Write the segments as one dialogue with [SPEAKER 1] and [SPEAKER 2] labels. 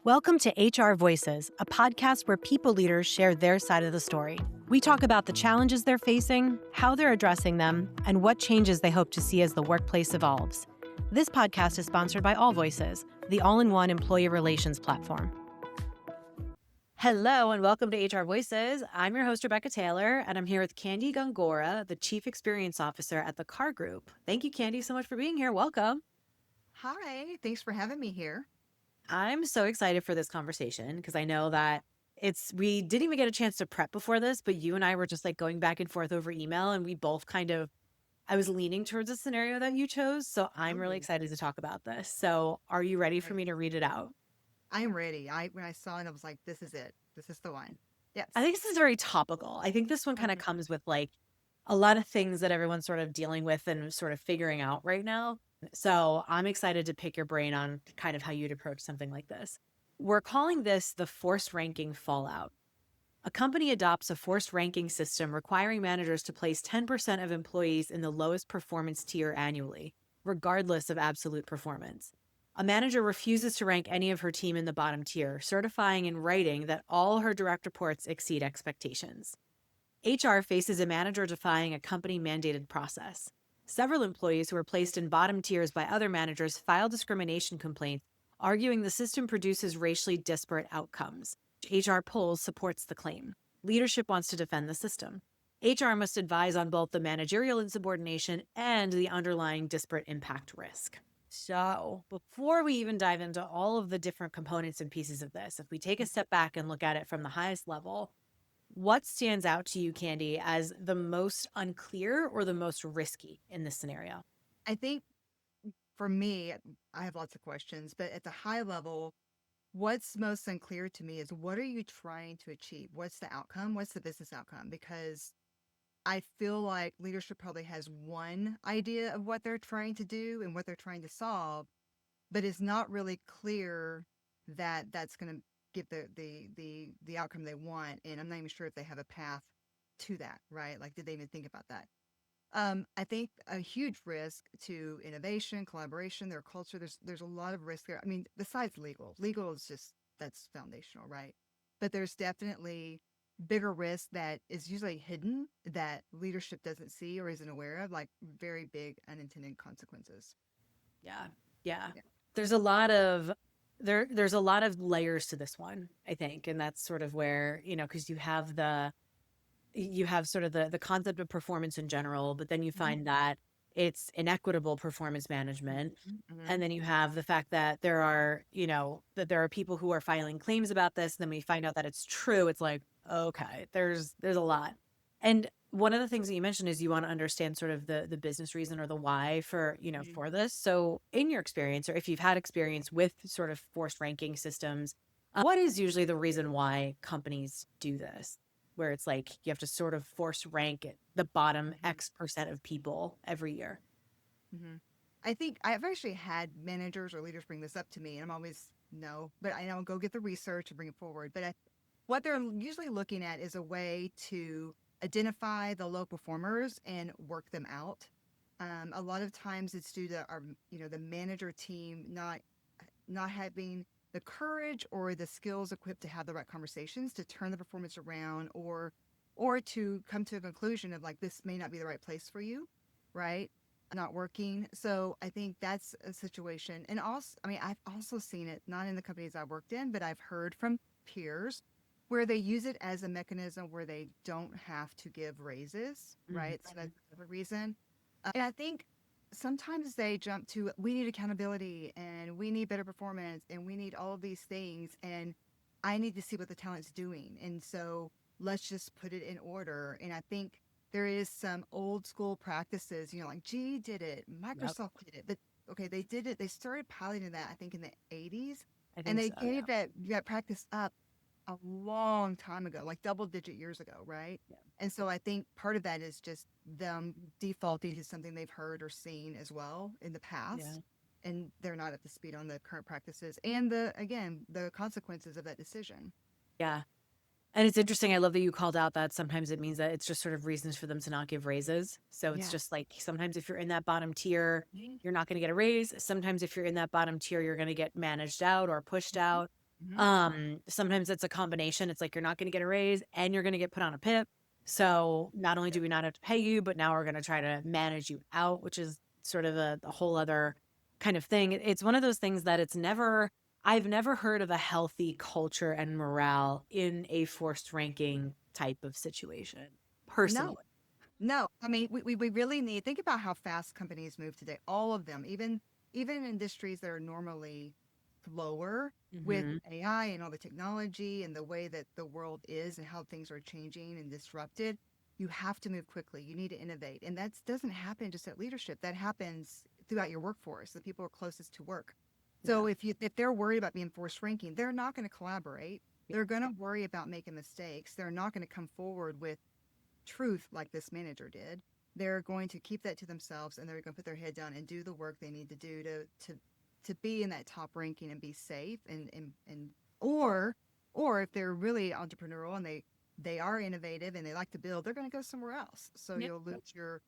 [SPEAKER 1] Welcome to HR Voices, a podcast where people leaders share their side of the story. We talk about the challenges they're facing, how they're addressing them, and what changes they hope to see as the workplace evolves. This podcast is sponsored by All Voices, the all-in-one employee relations platform. Hello and welcome to HR Voices. I'm your host, Rebecca Taylor, and I'm here with Kandi Gongora, the Chief Experience Officer at the CAR Group. Thank you, Kandi, so much for being here. Welcome.
[SPEAKER 2] Hi, thanks for having me here.
[SPEAKER 1] I'm so excited for this conversation because I know that we didn't even get a chance to prep before this, but you and I were just like going back and forth over email and we both I was leaning towards the scenario that you chose. So I'm really
[SPEAKER 2] Oh,
[SPEAKER 1] excited to talk about this. So are you ready for
[SPEAKER 2] right.
[SPEAKER 1] me to read it out?
[SPEAKER 2] I'm ready. When I saw it, I was like, this is it. This is the one. Yes.
[SPEAKER 1] I think this is very topical. I think this one kind of
[SPEAKER 2] Mhm.
[SPEAKER 1] comes with like a lot of things that everyone's sort of dealing with and sort of figuring out right now. So I'm excited to pick your brain on kind of how you'd approach something like this. We're calling this the forced ranking fallout. A company adopts a forced ranking system requiring managers to place 10% of employees in the lowest performance tier annually, regardless of absolute performance. A manager refuses to rank any of her team in the bottom tier, certifying in writing that all her direct reports exceed expectations. HR faces a manager defying a company mandated process. Several employees who were placed in bottom tiers by other managers filed discrimination complaints, arguing the system produces racially disparate outcomes. HR polls supports the claim. Leadership wants to defend the system. HR must advise on both the managerial insubordination and the underlying disparate impact risk. So, before we even dive into all of the different components and pieces of this, if we take a step back and look at it from the highest level, what stands out to you, Kandi, as the most unclear or the most risky in this scenario?
[SPEAKER 2] I think for me, I have lots of questions, but at the high level, what's most unclear to me is what are you trying to achieve? What's the outcome? What's the business outcome? Because I feel like leadership probably has one idea of what they're trying to do and what they're trying to solve, but it's not really clear that that's going to get the outcome they want. And I'm not even sure if they have a path to that, right? Like, did they even think about that? I think a huge risk to innovation, collaboration, their culture. There's a lot of risk there. I mean, besides legal is just that's foundational, right? But there's definitely bigger risk that is usually hidden that leadership doesn't see or isn't aware of, like very big unintended consequences.
[SPEAKER 1] Yeah. Yeah.
[SPEAKER 2] Yeah.
[SPEAKER 1] There's a lot of there's a lot of layers to this one, I think. And that's sort of where, because you have sort of the concept of performance in general, but then you
[SPEAKER 2] Mhm.
[SPEAKER 1] find that it's inequitable performance management.
[SPEAKER 2] Mhm.
[SPEAKER 1] And
[SPEAKER 2] Mhm.
[SPEAKER 1] then you have the fact that that there are people who are filing claims about this. And then we find out that it's true. It's like, okay, there's a lot. And one of the things that you mentioned is you want to understand sort of the business reason or the why for,
[SPEAKER 2] Mhm.
[SPEAKER 1] for this. So in your experience, or if you've had experience with sort of forced ranking systems, what is usually the reason why companies do this? Where it's like you have to sort of force rank the bottom
[SPEAKER 2] Mhm.
[SPEAKER 1] X% of people every year.
[SPEAKER 2] Mhm. I think I've actually had managers or leaders bring this up to me, and I'm always no, but I know go get the research and bring it forward. What they're usually looking at is a way to identify the low performers and work them out. A lot of times it's due to the manager team not having the courage or the skills equipped to have the right conversations to turn the performance around or to come to a conclusion of like this may not be the right place for you, right? Not working. So I think that's a situation. And also, I mean, I've also seen it not in the companies I've worked in, but I've heard from peers where they use it as a mechanism where they don't have to give raises, right? So that's the reason. And I think sometimes they jump to we need accountability and we need better performance and we need all of these things and I need to see what the talent's doing. And so let's just put it in order. And I think there is some old school practices, like GE did it,
[SPEAKER 1] Yep.
[SPEAKER 2] Microsoft did it, but okay, they did it. They started piloting that, I think, in the 80s,
[SPEAKER 1] I
[SPEAKER 2] and
[SPEAKER 1] think
[SPEAKER 2] they
[SPEAKER 1] so. Yeah.
[SPEAKER 2] gave that practice up a long time ago, like double digit years ago, right?
[SPEAKER 1] Yeah.
[SPEAKER 2] And so I think part of that is just them defaulting to something they've heard or seen as well in the
[SPEAKER 1] Yeah.
[SPEAKER 2] past. And they're not up to speed on the current practices and the consequences of that decision.
[SPEAKER 1] Yeah. And it's interesting. I love that you called out that sometimes it means that it's just sort of reasons for them to not give raises. So it's
[SPEAKER 2] Yeah.
[SPEAKER 1] just like sometimes if you're in that bottom tier, you're not going to get a raise. Sometimes if you're in that bottom tier, you're going to get managed out or pushed out.
[SPEAKER 2] Hmm.
[SPEAKER 1] Sometimes it's a combination. It's like you're not going to get a raise and you're going to get put on a PIP. So not only do
[SPEAKER 2] Yep.
[SPEAKER 1] we not have to pay you, but now we're going to try to manage you out, which is sort of a whole other kind of thing. It's one of those things that I've never heard of a healthy culture and morale in a forced ranking type of situation,
[SPEAKER 2] No,
[SPEAKER 1] personally.
[SPEAKER 2] no. I mean, we really need, think about how fast companies move today. All of them, even industries that are normally slower with
[SPEAKER 1] Hmm.
[SPEAKER 2] AI and all the technology and the way that the world is and how things are changing and disrupted, you have to move quickly. You need to innovate. And that doesn't happen just at leadership. That happens throughout your workforce, the people who are closest to work.
[SPEAKER 1] Yeah.
[SPEAKER 2] So if they're worried about being forced ranking, they're not going to collaborate.
[SPEAKER 1] Yeah.
[SPEAKER 2] They're going to worry about making mistakes. They're not going to come forward with truth like this manager did. They're going to keep that to themselves and they're going to put their head down and do the work they need to do to be in that top ranking and be safe and or or if they're really entrepreneurial and they are innovative and they like to build, they're going to go somewhere else. So
[SPEAKER 1] Yeah.
[SPEAKER 2] you'll lose your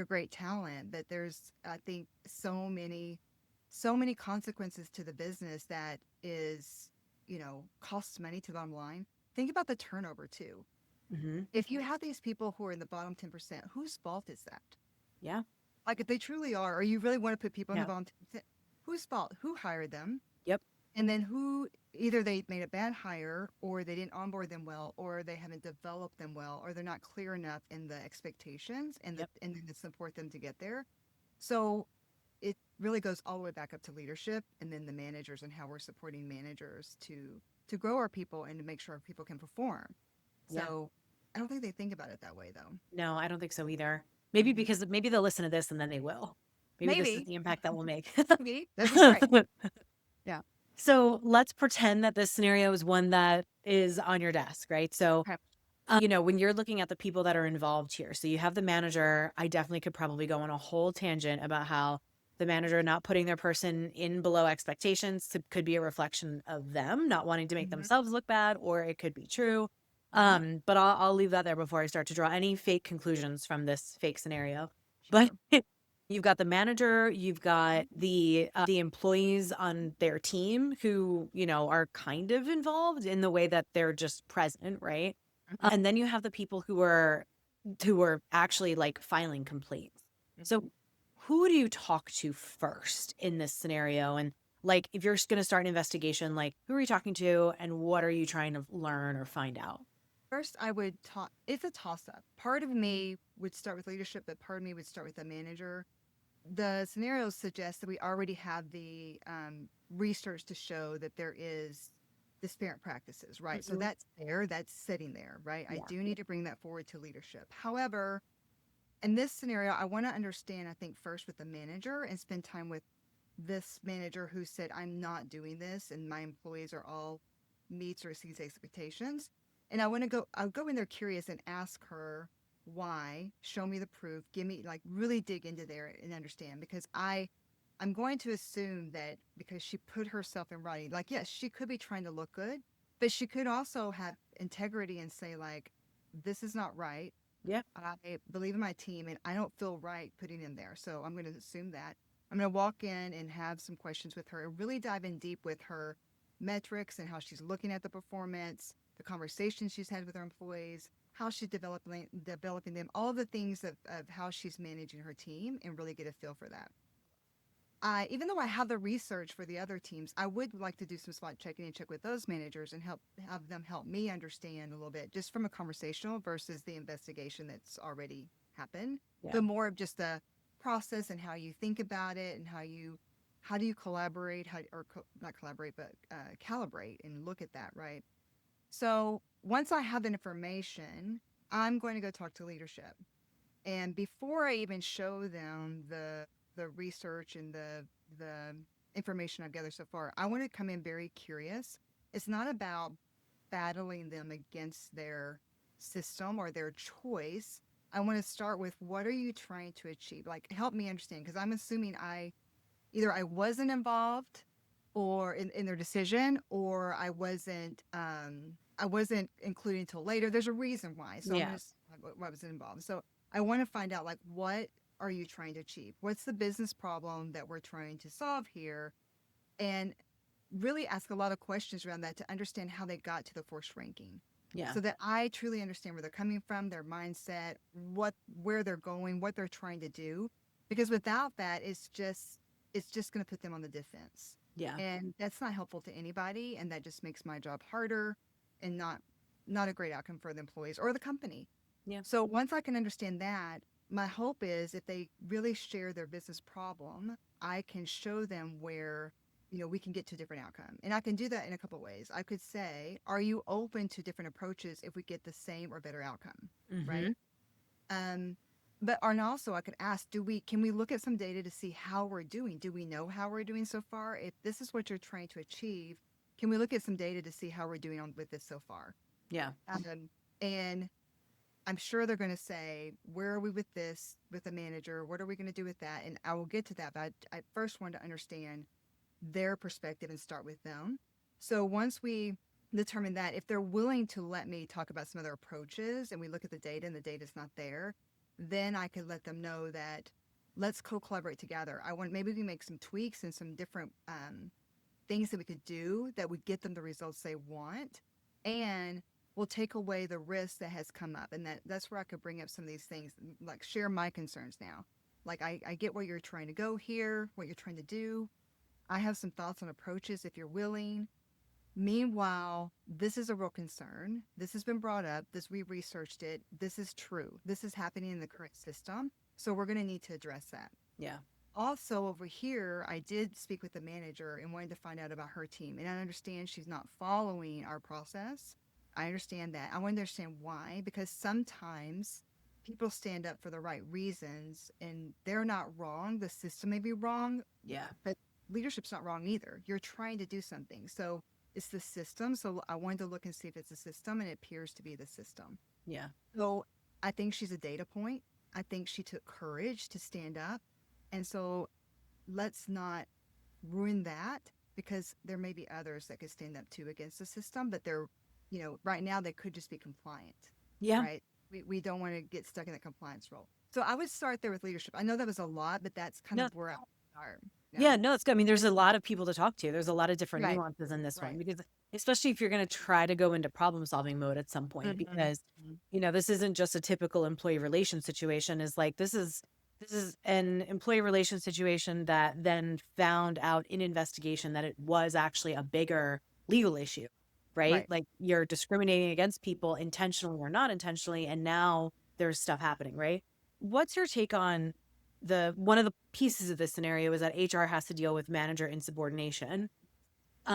[SPEAKER 2] great talent. But there's, I think, so many consequences to the business that is, costs money to the bottom line. Think about the turnover too.
[SPEAKER 1] Hmm.
[SPEAKER 2] If you have these people who are in the bottom 10%, whose fault is that?
[SPEAKER 1] Yeah.
[SPEAKER 2] Like if they truly are, or you really want to put people in the
[SPEAKER 1] Yeah.
[SPEAKER 2] bottom 10%, whose fault? Who hired them?
[SPEAKER 1] Yep.
[SPEAKER 2] And then who, either they made a bad hire or they didn't onboard them well, or they haven't developed them well, or they're not clear enough in the expectations
[SPEAKER 1] Yep.
[SPEAKER 2] and then to support them to get there. So it really goes all the way back up to leadership and then the managers and how we're supporting managers to grow our people and to make sure our people can perform.
[SPEAKER 1] Yeah.
[SPEAKER 2] So I don't think they think about it that way though.
[SPEAKER 1] No, I don't think so either. Maybe
[SPEAKER 2] Mhm.
[SPEAKER 1] because maybe they'll listen to this and then they will. Maybe this is
[SPEAKER 2] Maybe,
[SPEAKER 1] the impact that we'll make.
[SPEAKER 2] maybe that's right. Yeah.
[SPEAKER 1] So let's pretend that this scenario is one that is on your desk, right? So,
[SPEAKER 2] Okay.
[SPEAKER 1] when you're looking at the people that are involved here, so you have the manager. I definitely could probably go on a whole tangent about how the manager not putting their person in below expectations could be a reflection of them not wanting to make
[SPEAKER 2] Hmm.
[SPEAKER 1] themselves look bad, or it could be true.
[SPEAKER 2] Hmm.
[SPEAKER 1] But I'll leave that there before I start to draw any fake conclusions from this fake scenario. But
[SPEAKER 2] Sure.
[SPEAKER 1] you've got the manager, you've got the employees on their team who, are kind of involved in the way that they're just present, right?
[SPEAKER 2] Hmm.
[SPEAKER 1] And then you have the people who are actually like filing complaints.
[SPEAKER 2] Hmm.
[SPEAKER 1] So who do you talk to first in this scenario? And like if you're going to start an investigation, like who are you talking to and what are you trying to learn or find out?
[SPEAKER 2] First, I would talk. It's a toss up. Part of me would start with leadership, but part of me would start with the manager. The scenarios suggest that we already have the research to show that there is disparate practices, right? So
[SPEAKER 1] Hmm.
[SPEAKER 2] that's there, that's sitting there, right? I
[SPEAKER 1] Yeah.
[SPEAKER 2] do need to bring that forward to leadership. However, in this scenario, I want to understand, I think, first with the manager and spend time with this manager who said, I'm not doing this and my employees are all meets or exceeds expectations. And I'll go in there curious and ask her why, show me the proof, give me like really dig into there and understand because I'm going to assume that because she put herself in writing, like, yes, she could be trying to look good, but she could also have integrity and say, like, this is not right.
[SPEAKER 1] Yeah.
[SPEAKER 2] I believe in my team and I don't feel right putting in there. So I'm going to assume that. I'm going to walk in and have some questions with her and really dive in deep with her metrics and how she's looking at the performance, the conversations she's had with her employees, how she's developing them, all the things of how she's managing her team and really get a feel for that. Even though I have the research for the other teams, I would like to do some spot checking and check with those managers and have them help me understand a little bit just from a conversational versus the investigation that's already happened,
[SPEAKER 1] Yeah.
[SPEAKER 2] but more of just the process and how you think about it and how do you collaborate, not collaborate, but calibrate and look at that, right? So once I have the information, I'm going to go talk to leadership. And before I even show them the research and the information I've gathered so far, I want to come in very curious. It's not about battling them against their system or their choice. I want to start with what are you trying to achieve? Like help me understand because I'm assuming I wasn't involved or in their decision or I wasn't included until later. There's a reason why. So I'm
[SPEAKER 1] Yeah.
[SPEAKER 2] going to why I was involved. So I want to find out like what are you trying to achieve? What's the business problem that we're trying to solve here? And really ask a lot of questions around that to understand how they got to the forced ranking,
[SPEAKER 1] Yeah.
[SPEAKER 2] so that I truly understand where they're coming from, their mindset, where they're going, what they're trying to do. Because without that, it's just going to put them on the defense.
[SPEAKER 1] Yeah.
[SPEAKER 2] And that's not helpful to anybody, and that just makes my job harder and not a great outcome for the employees or the company.
[SPEAKER 1] Yeah.
[SPEAKER 2] So once I can understand that, my hope is if they really share their business problem, I can show them where, we can get to a different outcome. And I can do that in a couple of ways. I could say, are you open to different approaches if we get the same or better outcome?
[SPEAKER 1] Mm-hmm.
[SPEAKER 2] Right. Um, and also I could ask, can we look at some data to see how we're doing? Do we know how we're doing so far? If this is what you're trying to achieve, can we look at some data to see how we're doing with this so far?
[SPEAKER 1] Yeah.
[SPEAKER 2] And I'm sure they're going to say, where are we with this, with the manager? What are we going to do with that? And I will get to that. But I first want to understand their perspective and start with them. So once we determine that, if they're willing to let me talk about some other approaches and we look at the data and the data's not there, then I could let them know that let's co-collaborate together. Maybe we make some tweaks and some different things that we could do that would get them the results they want, and will take away the risk that has come up. And that's where I could bring up some of these things, like share my concerns now. Like I get where you're trying to go here, what you're trying to do. I have some thoughts on approaches if you're willing. Meanwhile, this is a real concern. This has been brought up. We researched it. This is true. This is happening in the current system. So we're going to need to address that.
[SPEAKER 1] Yeah.
[SPEAKER 2] Also, over here, I did speak with the manager and wanted to find out about her team. And I understand she's not following our process. I understand that. I want to understand why, because sometimes people stand up for the right reasons and they're not wrong. The system may be wrong,
[SPEAKER 1] Yeah.
[SPEAKER 2] but leadership's not wrong either. You're trying to do something. So it's the system. So I wanted to look and see if it's a system, and it appears to be the system.
[SPEAKER 1] Yeah.
[SPEAKER 2] So I think she's a data point. I think she took courage to stand up. And so let's not ruin that, because there may be others that could stand up too against the system, but right now they could just be compliant,
[SPEAKER 1] Yeah.
[SPEAKER 2] right? We don't want to get stuck in that compliance role. So I would start there with leadership. I know that was a lot, but that's kind
[SPEAKER 1] No.
[SPEAKER 2] of where I start. Yeah.
[SPEAKER 1] Yeah, no, it's good. I mean, there's a lot of people to talk to. There's a lot of different
[SPEAKER 2] Right.
[SPEAKER 1] nuances in this one
[SPEAKER 2] Right.
[SPEAKER 1] because especially if you're going to try to go into problem solving mode at some point,
[SPEAKER 2] Mm-hmm.
[SPEAKER 1] because this isn't just a typical employee relation situation. Is like this is an employee relation situation that then found out in investigation that it was actually a bigger legal issue, right?
[SPEAKER 2] Right.
[SPEAKER 1] Like you're discriminating against people intentionally or not intentionally, and now there's stuff happening, right? What's your take on the one of the pieces of this scenario is that HR has to deal with manager insubordination.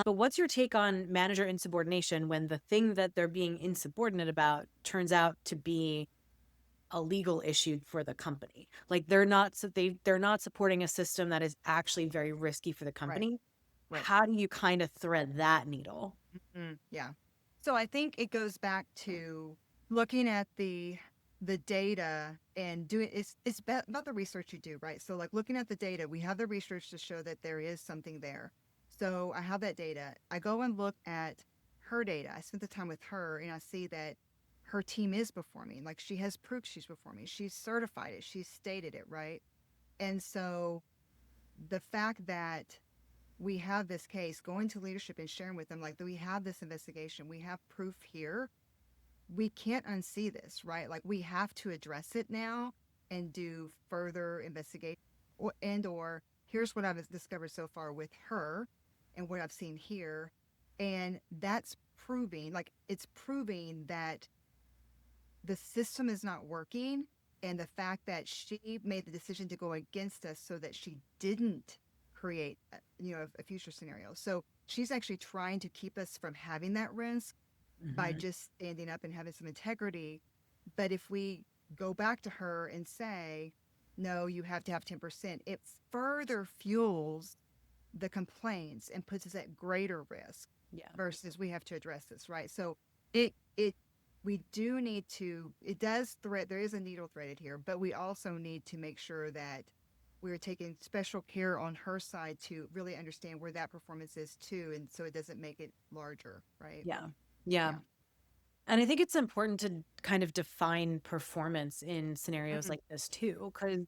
[SPEAKER 1] But what's your take on manager insubordination when the thing that they're being insubordinate about turns out to be a legal issue for the company? Like they're not supporting a system that is actually very risky for the
[SPEAKER 2] Right.
[SPEAKER 1] company.
[SPEAKER 2] Right.
[SPEAKER 1] How do you kind of thread that needle?
[SPEAKER 2] Yeah. So I think it goes back to looking at the data and doing it's about the research you do, right? So like looking at the data, we have the research to show that there is something there. So I have that data. I go and look at her data. I spent the time with her and I see that her team is performing. Like she has proof she's performing. She's certified it. She's stated it, right? And so the fact that we have this case, going to leadership and sharing with them, like, we have this investigation, we have proof here, we can't unsee this, right? Like we have to address it now and do further investigation, or here's what I've discovered so far with her and what I've seen here. And that's proving, like, it's proving that the system is not working, and the fact that she made the decision to go against us so that she didn't create a future scenario. So she's actually trying to keep us from having that risk by
[SPEAKER 1] Mhm.
[SPEAKER 2] just standing up and having some integrity. But if we go back to her and say, no, you have to have 10%, it further fuels the complaints and puts us at greater risk
[SPEAKER 1] Yeah.
[SPEAKER 2] versus we have to address this, right? So it we do need to, it does thread, there is a needle threaded here, but we also need to make sure that we're taking special care on her side to really understand where that performance is too, and so it doesn't make it larger, right?
[SPEAKER 1] Yeah. Yeah.
[SPEAKER 2] Yeah.
[SPEAKER 1] And I think it's important to kind of define performance in scenarios
[SPEAKER 2] Mhm.
[SPEAKER 1] like this too, because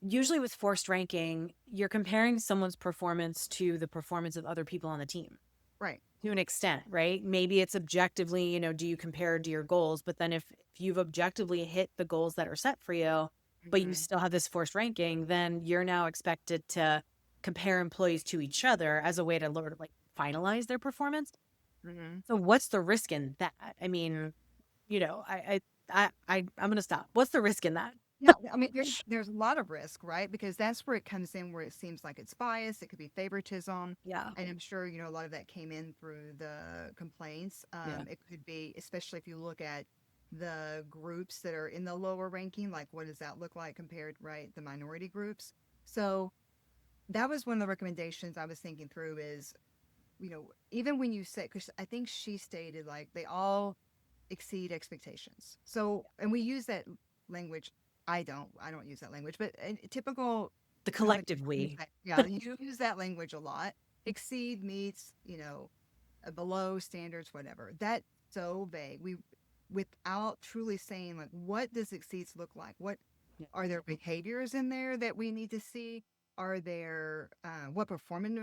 [SPEAKER 1] usually with forced ranking, you're comparing someone's performance to the performance of other people on the team
[SPEAKER 2] Right.
[SPEAKER 1] to an extent, right? Maybe it's objectively, do you compare to your goals? But then if you've objectively hit the goals that are set for you, but you
[SPEAKER 2] Hmm.
[SPEAKER 1] still have this forced ranking, then you're now expected to compare employees to each other as a way to like finalize their performance.
[SPEAKER 2] Hmm.
[SPEAKER 1] So what's the risk in that? I mean, I'm gonna stop. What's the risk in that?
[SPEAKER 2] Yeah, I mean, there's a lot of risk, right? Because that's where it comes in, where it seems like it's bias. It could be favoritism,
[SPEAKER 1] Yeah.
[SPEAKER 2] and I'm sure a lot of that came in through the complaints.
[SPEAKER 1] Yeah.
[SPEAKER 2] It could be, especially if you look at the groups that are in the lower ranking, like what does that look like compared, right? The minority groups. So that was one of the recommendations I was thinking through is, even when you say, because I think she stated like they all exceed expectations. So, and we use that language. I don't use that language, but a typical
[SPEAKER 1] The
[SPEAKER 2] company,
[SPEAKER 1] collective we.
[SPEAKER 2] yeah, you use that language a lot. Exceed meets, below standards, whatever. That's so vague. Without truly saying like, what does exceeds look like? What
[SPEAKER 1] Yeah.
[SPEAKER 2] are there behaviors in there that we need to see? Are there what performance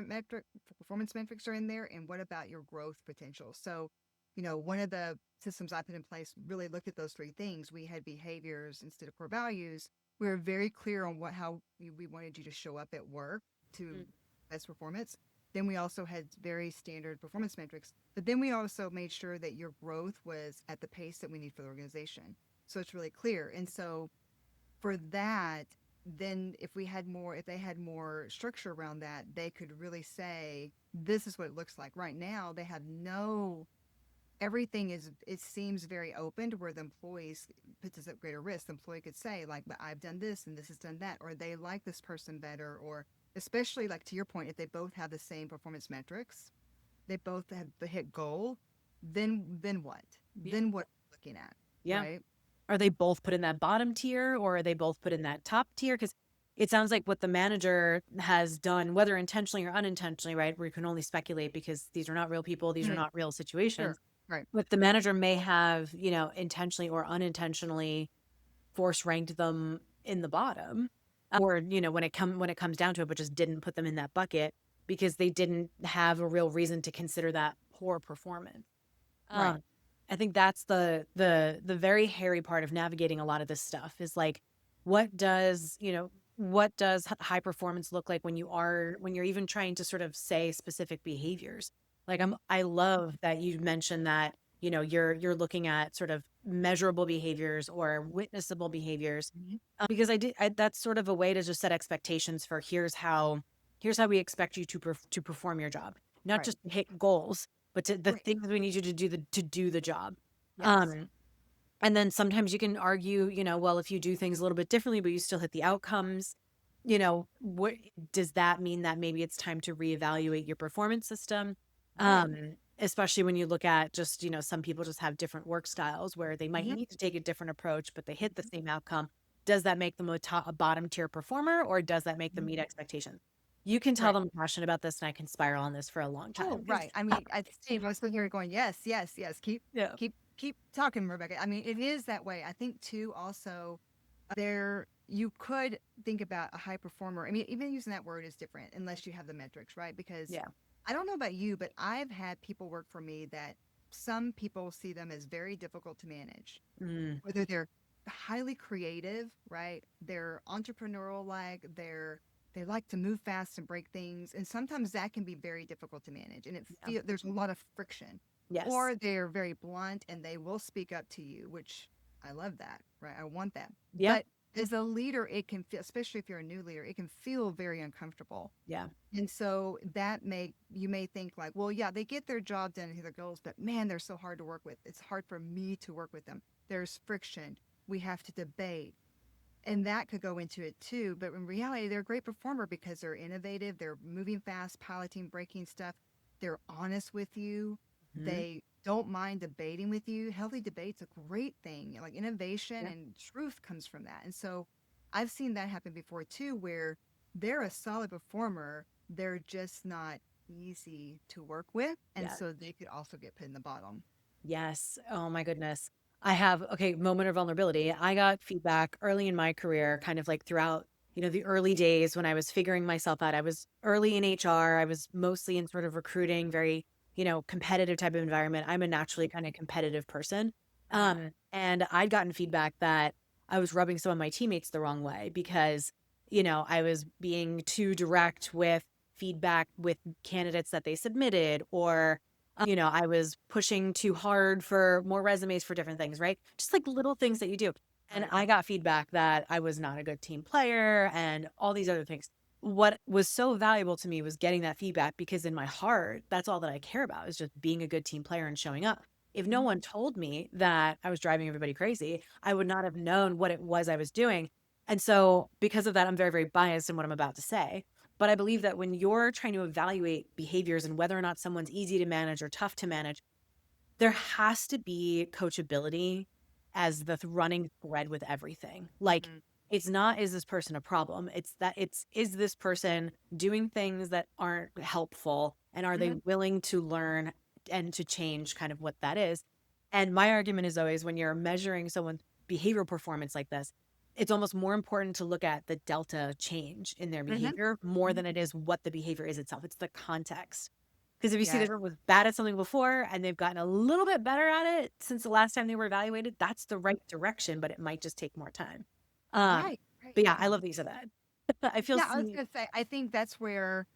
[SPEAKER 2] metrics are in there, and what about your growth potential? So, one of the systems I put in place really looked at those three things. We had behaviors instead of core values. We were very clear on how we wanted you to show up at work to
[SPEAKER 1] Mm.
[SPEAKER 2] best performance. Then we also had very standard performance metrics, but then we also made sure that your growth was at the pace that we need for the organization. So it's really clear. And so for that, then if they had more structure around that, they could really say, this is what it looks like. Right now, they have everything it seems very open to where the employees puts us at greater risk. The employee could say, like, but I've done this and this has done that, or they like this person better, or especially like to your point, if they both have the same performance metrics, they both have the hit goal, then what?
[SPEAKER 1] Yeah.
[SPEAKER 2] Then what are we looking at,
[SPEAKER 1] Yeah.
[SPEAKER 2] right?
[SPEAKER 1] Are they both put in that bottom tier or are they both put in that top tier? Because it sounds like what the manager has done, whether intentionally or unintentionally, right? We can only speculate because these are not real people, these are
[SPEAKER 2] Mhm.
[SPEAKER 1] not real
[SPEAKER 2] Sure.
[SPEAKER 1] situations.
[SPEAKER 2] Right.
[SPEAKER 1] But the manager may have, intentionally or unintentionally force ranked them in the bottom. Or, when it comes down to it, but just didn't put them in that bucket because they didn't have a real reason to consider that poor performance.
[SPEAKER 2] Right.
[SPEAKER 1] Um, I think that's the very hairy part of navigating a lot of this stuff is like, what does, what does high performance look like when you're even trying to sort of say specific behaviors? Like I love that you mentioned that, you're looking at sort of measurable behaviors or witnessable behaviors.
[SPEAKER 2] Mhm.
[SPEAKER 1] Because that's sort of a way to just set expectations for here's how we expect you to perform your job, not
[SPEAKER 2] Right.
[SPEAKER 1] just to hit goals, but the
[SPEAKER 2] Right.
[SPEAKER 1] things we need you to do the job.
[SPEAKER 2] Yes.
[SPEAKER 1] Um, and then sometimes you can argue, well, if you do things a little bit differently, but you still hit the outcomes, what does that mean that maybe it's time to reevaluate your performance system?
[SPEAKER 2] Right.
[SPEAKER 1] Especially when you look at just, some people just have different work styles where they might
[SPEAKER 2] Mhm.
[SPEAKER 1] need to take a different approach, but they hit the same outcome. Does that make them a bottom tier performer or does that make them
[SPEAKER 2] Mhm.
[SPEAKER 1] meet expectations? You can tell
[SPEAKER 2] Right.
[SPEAKER 1] them I'm passionate about this and I can spiral on this for a long
[SPEAKER 2] Oh,
[SPEAKER 1] time.
[SPEAKER 2] right. I mean, I Steve, I was sitting here going, yes, yes, yes. Keep,
[SPEAKER 1] Yeah.
[SPEAKER 2] keep, keep talking, Rebecca. I mean, it is that way. I think too. Also, there you could think about a high performer. I mean, even using that word is different unless you have the metrics, right? Because
[SPEAKER 1] Yeah.
[SPEAKER 2] I don't know about you, but I've had people work for me that some people see them as very difficult to manage,
[SPEAKER 1] Mm,
[SPEAKER 2] whether they're highly creative, right? They're entrepreneurial, like they like to move fast and break things, and sometimes that can be very difficult to manage, and
[SPEAKER 1] yeah.
[SPEAKER 2] there's a lot of friction.
[SPEAKER 1] Yes.
[SPEAKER 2] Or they're very blunt and they will speak up to you, which I love that, right? I want that.
[SPEAKER 1] Yeah.
[SPEAKER 2] But as a leader, it can feel, especially if you're a new leader, it can feel very uncomfortable.
[SPEAKER 1] Yeah.
[SPEAKER 2] And so you may think like, well, yeah, they get their job done and hit their goals, but man, they're so hard to work with. It's hard for me to work with them. There's friction. We have to debate. And that could go into it too. But in reality, they're a great performer because they're innovative, they're moving fast, piloting, breaking stuff. They're honest with you.
[SPEAKER 1] Mhm.
[SPEAKER 2] They don't mind debating with you. Healthy debate's a great thing. Like innovation
[SPEAKER 1] Yeah.
[SPEAKER 2] and truth comes from that. And so I've seen that happen before too, where they're a solid performer. They're just not easy to work with. And
[SPEAKER 1] Yeah.
[SPEAKER 2] so they could also get put in the bottom.
[SPEAKER 1] Yes. Oh my goodness. I have, okay, moment of vulnerability. I got feedback early in my career, kind of like throughout. the early days when I was figuring myself out. I was early in HR. I was mostly in sort of recruiting, very, competitive type of environment. I'm a naturally kind of competitive person.
[SPEAKER 2] Uh-huh.
[SPEAKER 1] And I'd gotten feedback that I was rubbing some of my teammates the wrong way because, I was being too direct with feedback with candidates that they submitted, or I was pushing too hard for more resumes for different things, right? Just like little things that you do. And
[SPEAKER 2] Right.
[SPEAKER 1] I got feedback that I was not a good team player and all these other things. What was so valuable to me was getting that feedback, because in my heart, that's all that I care about, is just being a good team player and showing up. If no
[SPEAKER 2] Mhm.
[SPEAKER 1] one told me that I was driving everybody crazy, I would not have known what it was I was doing. And so, because of that, I'm very, very biased in what I'm about to say. But I believe that when you're trying to evaluate behaviors and whether or not someone's easy to manage or tough to manage, there has to be coachability as the running thread with everything. Like,
[SPEAKER 2] Mhm.
[SPEAKER 1] it's not, is this person a problem? It's that it's, is this person doing things that aren't helpful? And are they
[SPEAKER 2] Mhm.
[SPEAKER 1] willing to learn and to change kind of what that is? And my argument is always, when you're measuring someone's behavioral performance like this, it's almost more important to look at the delta change in their
[SPEAKER 2] Mhm.
[SPEAKER 1] behavior more
[SPEAKER 2] Mhm.
[SPEAKER 1] than it is what the behavior is itself. It's the context. Because if you see
[SPEAKER 2] Yeah.
[SPEAKER 1] that someone was bad at something before and they've gotten a little bit better at it since the last time they were evaluated, that's the right direction, but it might just take more time. Um,
[SPEAKER 2] Right. Right.
[SPEAKER 1] but yeah, I
[SPEAKER 2] Yeah.
[SPEAKER 1] love that you said that. I feel
[SPEAKER 2] Yeah. I was
[SPEAKER 1] seen.
[SPEAKER 2] gonna say, I think that's where,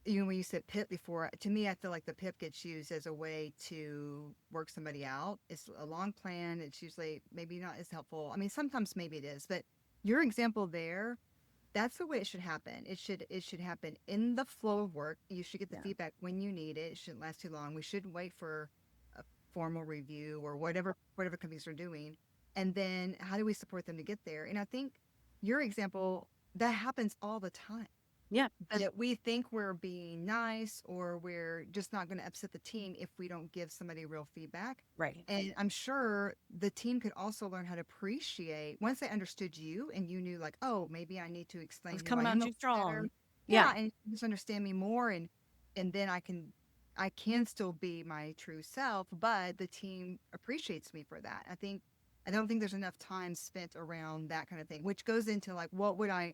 [SPEAKER 2] when you said PIP before, to me, I feel like the PIP gets used as a way to work somebody out. It's a long plan. It's usually maybe not as helpful. I mean, sometimes maybe it is, but your example there, that's the way it should happen. It should happen in the flow of work. You should get the
[SPEAKER 1] Yeah.
[SPEAKER 2] feedback when you need it. It shouldn't last too long. We shouldn't wait for a formal review or whatever companies are doing. And then how do we support them to get there? And I think your example, that happens all the time,
[SPEAKER 1] Yeah.
[SPEAKER 2] that we think we're being nice or we're just not going to upset the team if we don't give somebody real feedback.
[SPEAKER 1] Right.
[SPEAKER 2] And I'm sure the team could also learn how to appreciate once they understood you and you knew, like, oh, maybe I need to
[SPEAKER 1] I
[SPEAKER 2] explain
[SPEAKER 1] was
[SPEAKER 2] who I
[SPEAKER 1] coming on
[SPEAKER 2] am a
[SPEAKER 1] too
[SPEAKER 2] little better.
[SPEAKER 1] strong. Yeah.
[SPEAKER 2] Yeah, and just understand me more, and then I can still be my true self, but the team appreciates me for that. I don't think there's enough time spent around that kind of thing, which goes into like what would I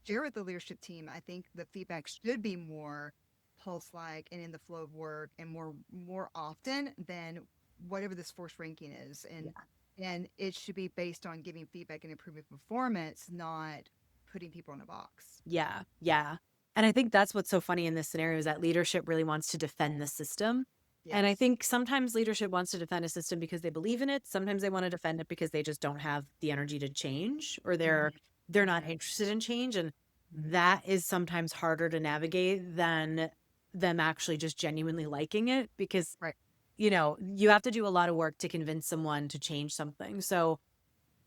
[SPEAKER 2] share with the leadership team. I think the feedback should be more pulse like and in the flow of work and more often than whatever this force ranking is.
[SPEAKER 1] Yeah.
[SPEAKER 2] And it should be based on giving feedback and improving performance, not putting people in a box.
[SPEAKER 1] Yeah. Yeah. And I think that's what's so funny in this scenario, is that leadership really wants to defend the system. And I
[SPEAKER 2] Yes.
[SPEAKER 1] think sometimes leadership wants to defend a system because they believe in it. Sometimes they want to defend it because they just don't have the energy to change, or they're
[SPEAKER 2] Hmm.
[SPEAKER 1] they're not
[SPEAKER 2] Hmm.
[SPEAKER 1] interested in change. And that is sometimes harder to navigate than them actually just genuinely liking it, because
[SPEAKER 2] Right.
[SPEAKER 1] you have to do a lot of work to convince someone to change something. So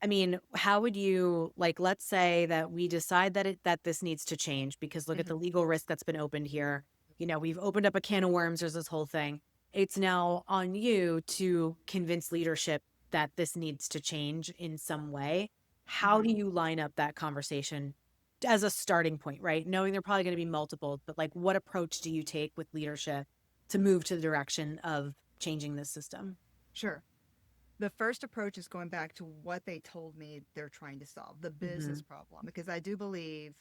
[SPEAKER 1] I mean, how would you, like, let's say that we decide that this needs to change, because look at
[SPEAKER 2] Hmm.
[SPEAKER 1] the legal risk that's been opened here. We've opened up a can of worms. There's this whole thing. It's now on you to convince leadership that this needs to change in some way. How
[SPEAKER 2] Hmm.
[SPEAKER 1] do you line up that conversation as a starting point, right? Knowing there are probably going to be multiple, but like, what approach do you take with leadership to move to the direction of changing this system?
[SPEAKER 2] Sure. The first approach is going back to what they told me they're trying to solve, the
[SPEAKER 1] Hmm.
[SPEAKER 2] business problem, because I do believe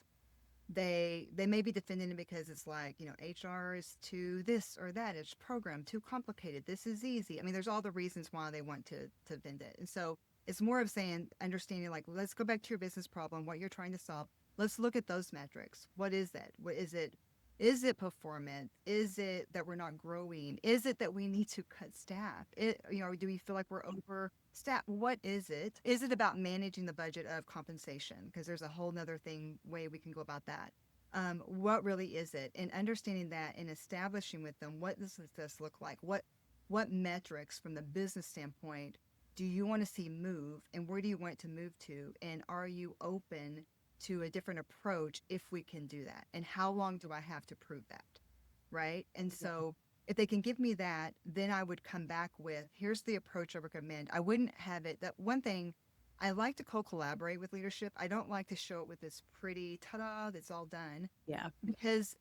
[SPEAKER 2] they may be defending it because it's like, HR is too this or that, it's program too complicated, this is easy. I mean, there's all the reasons why they want to vend it. And so it's more of saying, understanding, like, let's go back to your business problem, what you're trying to solve. Let's look at those metrics. What is that? What is it? Is it performance? Is it that we're not growing? Is it that we need to cut staff? Do we feel like we're overstaffed? What is it? Is it about managing the budget of compensation? Because there's a whole nother way we can go about that. What really is it? And understanding that and establishing with them, what does this look like? What metrics from the business standpoint do you want to see move, and where do you want it to move to? And are you open to a different approach if we can do that? And how long do I have to prove that? Right. And
[SPEAKER 1] Yeah.
[SPEAKER 2] so if they can give me that, then I would come back with, here's the approach I recommend. I wouldn't have it, that one thing, I like to co-collaborate with leadership. I don't like to show it with this pretty ta-da that's all done,
[SPEAKER 1] Yeah.
[SPEAKER 2] because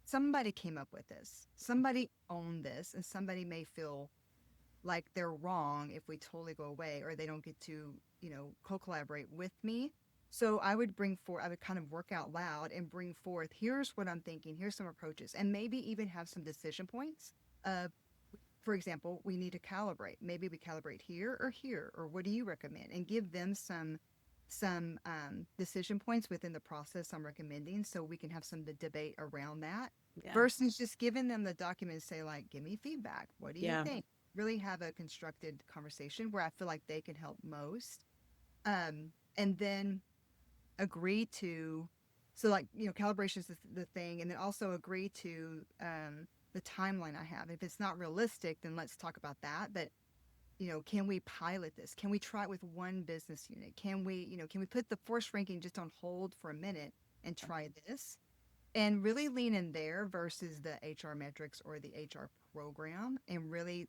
[SPEAKER 2] somebody came up with this, somebody owned this, and somebody may feel like they're wrong if we totally go away or they don't get to, co-collaborate with me. So I would kind of work out loud and bring forth, here's what I'm thinking, here's some approaches, and maybe even have some decision points. For example, we need to calibrate. Maybe we calibrate here, or what do you recommend? And give them some decision points within the process I'm recommending, so we can have some debate around that.
[SPEAKER 1] Yeah.
[SPEAKER 2] Versus just giving them the document and say like, give me feedback. What do you
[SPEAKER 1] Yeah.
[SPEAKER 2] think? Really have a constructed conversation where I feel like they can help most. And then agree to, so like, calibration is the thing, and then also agree to the timeline I have. If it's not realistic, then let's talk about that. But can we pilot this? Can we try it with one business unit? Can we put the force ranking just on hold for a minute and try this? And really lean in there versus the HR metrics or the HR program, and really,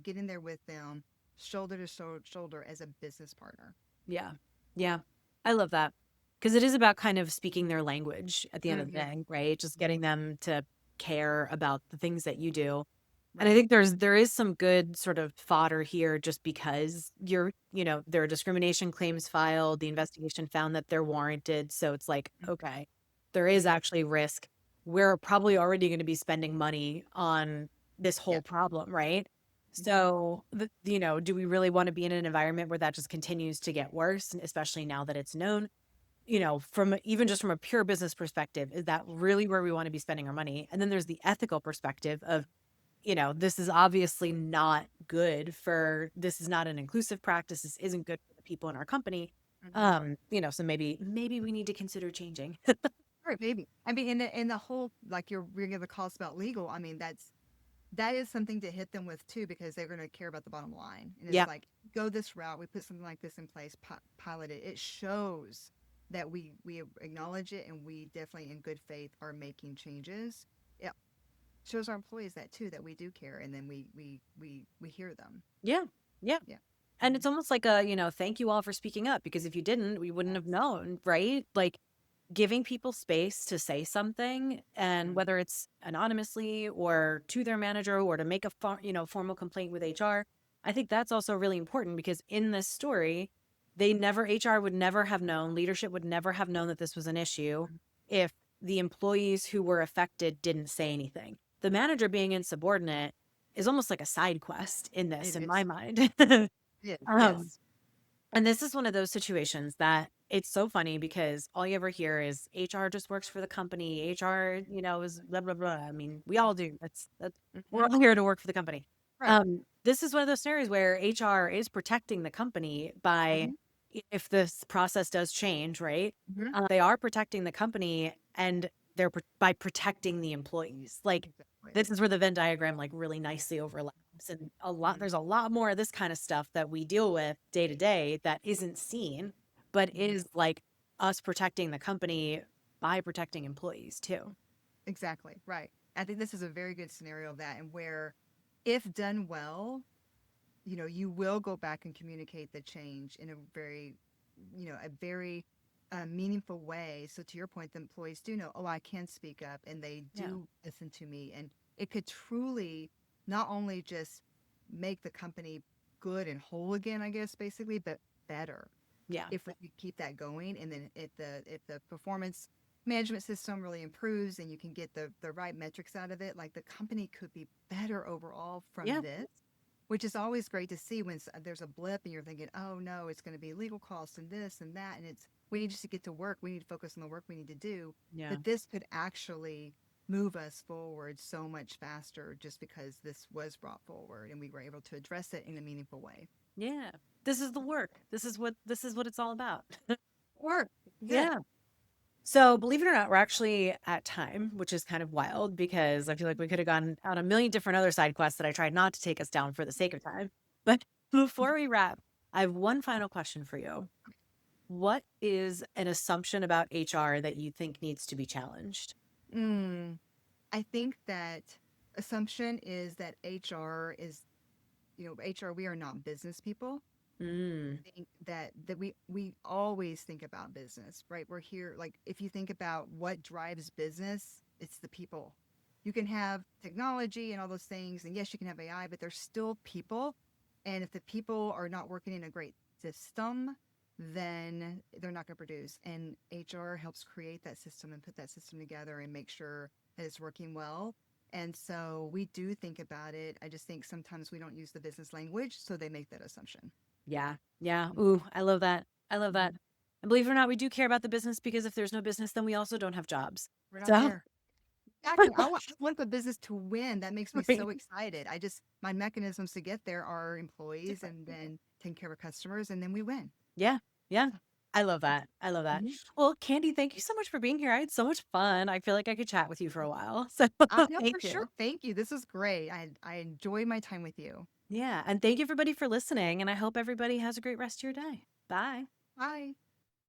[SPEAKER 2] get in there with them shoulder to shoulder as a business partner.
[SPEAKER 1] Yeah. Yeah. I love that. Because it is about kind of speaking their language at the end of the
[SPEAKER 2] Hmm.
[SPEAKER 1] day, right? Just getting them to care about the things that you do. And I
[SPEAKER 2] Right.
[SPEAKER 1] think there is some good sort of fodder here just because there are discrimination claims filed, the investigation found that they're warranted. So it's like, okay, there is
[SPEAKER 2] Hmm.
[SPEAKER 1] actually risk. We're probably already going to be spending money on this
[SPEAKER 2] Yeah.
[SPEAKER 1] whole problem, right?
[SPEAKER 2] Hmm.
[SPEAKER 1] So, do we really want to be in an environment where that just continues to get worse, and especially now that it's known? From even just from a pure business perspective, is that really where we want to be spending our money? And then there's the ethical perspective of, this is obviously not good for, this is not an inclusive practice. This isn't good for the people in our company.
[SPEAKER 2] Hmm.
[SPEAKER 1] So maybe we need to consider changing.
[SPEAKER 2] Right, maybe. I mean, in the whole, like, your regular calls about legal, I mean, that is something to hit them with too, because they're going to care about the bottom line. And it's
[SPEAKER 1] Yeah.
[SPEAKER 2] like, go this route. We put something like this in place, pilot it. It shows that we acknowledge it, and we definitely, in good faith, are making changes. It shows our employees that too, that we do care, and then we hear them.
[SPEAKER 1] Yeah. Yeah.
[SPEAKER 2] Yeah.
[SPEAKER 1] And it's almost like thank you all for speaking up, because if you didn't, we wouldn't have known, right? Like giving people space to say something, and
[SPEAKER 2] Mhm.
[SPEAKER 1] whether it's anonymously or to their manager or to make a formal complaint with HR. I think that's also really important, because in this story, HR would never have known, leadership would never have known that this was an issue if the employees who were affected didn't say anything. The manager being insubordinate is almost like a side quest in this,
[SPEAKER 2] It
[SPEAKER 1] in my
[SPEAKER 2] is.
[SPEAKER 1] mind.
[SPEAKER 2] It is.
[SPEAKER 1] um,
[SPEAKER 2] Yes.
[SPEAKER 1] and this is one of those situations that it's so funny, because all you ever hear is HR just works for the company. HR, is blah blah blah. I mean, we all do. That's we're
[SPEAKER 2] Hmm.
[SPEAKER 1] all here to work for the company.
[SPEAKER 2] Right.
[SPEAKER 1] This is one of those scenarios where HR is protecting the company by,
[SPEAKER 2] Hmm.
[SPEAKER 1] if this process does change, right?
[SPEAKER 2] Hmm.
[SPEAKER 1] They are protecting the company, and by protecting the employees. Like,
[SPEAKER 2] Exactly.
[SPEAKER 1] this is where the Venn diagram like really nicely overlaps. And
[SPEAKER 2] Hmm.
[SPEAKER 1] there's a lot more of this kind of stuff that we deal with day to day that isn't seen, but
[SPEAKER 2] Hmm.
[SPEAKER 1] is like us protecting the company by protecting employees too.
[SPEAKER 2] Exactly. Right. I think this is a very good scenario of that, and where, if done well, you will go back and communicate the change in a very meaningful way. So to your point, the employees do know, oh, I can speak up, and they
[SPEAKER 1] Yeah.
[SPEAKER 2] do listen to me. And it could truly not only just make the company good and whole again, I guess, basically, but better,
[SPEAKER 1] Yeah.
[SPEAKER 2] if we could keep that going. And then if the performance management system really improves, and you can get the right metrics out of it, like, the company could be better overall from
[SPEAKER 1] Yeah.
[SPEAKER 2] this, which is always great to see when there's a blip and you're thinking, oh no, it's going to be legal costs and this and that. And we need just to get to work. We need to focus on the work we need to do.
[SPEAKER 1] Yeah.
[SPEAKER 2] That this could actually move us forward so much faster, just because this was brought forward and we were able to address it in a meaningful way.
[SPEAKER 1] Yeah. This is the work. This is what it's all about.
[SPEAKER 2] Work. Good.
[SPEAKER 1] Yeah. So, believe it or not, we're actually at time, which is kind of wild, because I feel like we could have gone on a million different other side quests that I tried not to take us down for the sake of time. But before we wrap, I have one final question for you. What is an assumption about HR that you think needs to be challenged?
[SPEAKER 2] Mm, I think that assumption is that HR, we are not business people.
[SPEAKER 1] Mm,
[SPEAKER 2] Think that we always think about business, right? We're here, like, if you think about what drives business, it's the people. You can have technology and all those things, and yes, you can have AI, but there's still people. And if the people are not working in a great system, then they're not going to produce. And HR helps create that system and put that system together and make sure that it's working well. And so we do think about it. I just think sometimes we don't use the business language, so they make that assumption.
[SPEAKER 1] Yeah. Yeah. Ooh, I love that. I love that.
[SPEAKER 2] Mhm.
[SPEAKER 1] And believe it or not, we do care about the business because if there's no business, then we also don't have jobs.
[SPEAKER 2] We're not
[SPEAKER 1] So,
[SPEAKER 2] there. Exactly. I want the business to win. That makes me
[SPEAKER 1] right.
[SPEAKER 2] so excited. My mechanisms to get there are employees
[SPEAKER 1] Different.
[SPEAKER 2] and then taking care of customers, and then we win.
[SPEAKER 1] Yeah. Yeah. I love that. I love that.
[SPEAKER 2] Mhm.
[SPEAKER 1] Well, Candy, thank you so much for being here. I had so much fun. I feel like I could chat with you for a while. So
[SPEAKER 2] I know
[SPEAKER 1] thank
[SPEAKER 2] for
[SPEAKER 1] you.
[SPEAKER 2] sure. Thank you. This is great. I enjoy my time with you.
[SPEAKER 1] Yeah. And thank you everybody for listening. And I hope everybody has a great rest of your day. Bye.
[SPEAKER 2] Bye.